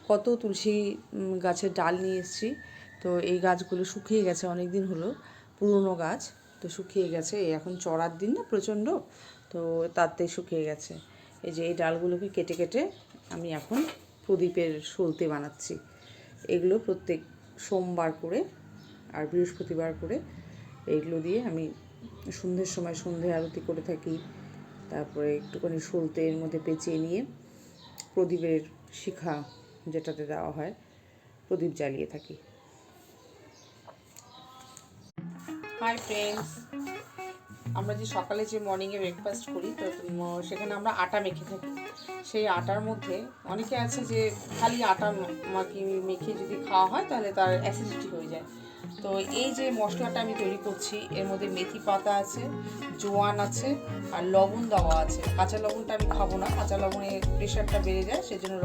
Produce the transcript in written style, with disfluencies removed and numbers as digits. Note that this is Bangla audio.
কত তুলসী গাছের ডাল নিয়ে এসেছি। তো এই গাছগুলো শুকিয়ে গেছে, অনেক দিন হলো, পুরনো গাছ, তো শুকিয়ে গেছে। এখন চড়ার দিন না প্রচণ্ড, তো তাতেই শুকিয়ে গেছে। এই যে এই ডালগুলোকে কেটে কেটে আমি এখন প্রদীপের সলতে বানাচ্ছি। এগুলো প্রত্যেক সোমবার করে আর বৃহস্পতিবার করে এইগুলো দিয়ে আমি সন্ধ্যের সময় সন্ধে আরতি করে থাকি। তারপরে একটুখানি সলতে এর মধ্যে পেঁচিয়ে নিয়ে প্রদীপের শিখা যেটাতে দেওয়া হয় প্রদীপ জ্বালিয়ে থাকি। হাই ফ্রেন্ডস, আমরা যে সকালে যে মর্নিংয়ে ব্রেকফাস্ট করি, তো সেখানে আমরা আটা মেখে থাকি। সেই আটার মধ্যে অনেকে আছে যে খালি আটা মেখে যদি খাওয়া হয় তাহলে তার অ্যাসিডিটি হয়ে যায়। তো এই যে মশলাটা আমি তৈরি করছি, এর মধ্যে মেথি পাতা আছে, জোয়ান আছে আর লবণ দেওয়া আছে। কাঁচা লবণটা আমি খাবো না, কাঁচা লবণে প্রেশারটা বেড়ে যায়, সেজন্য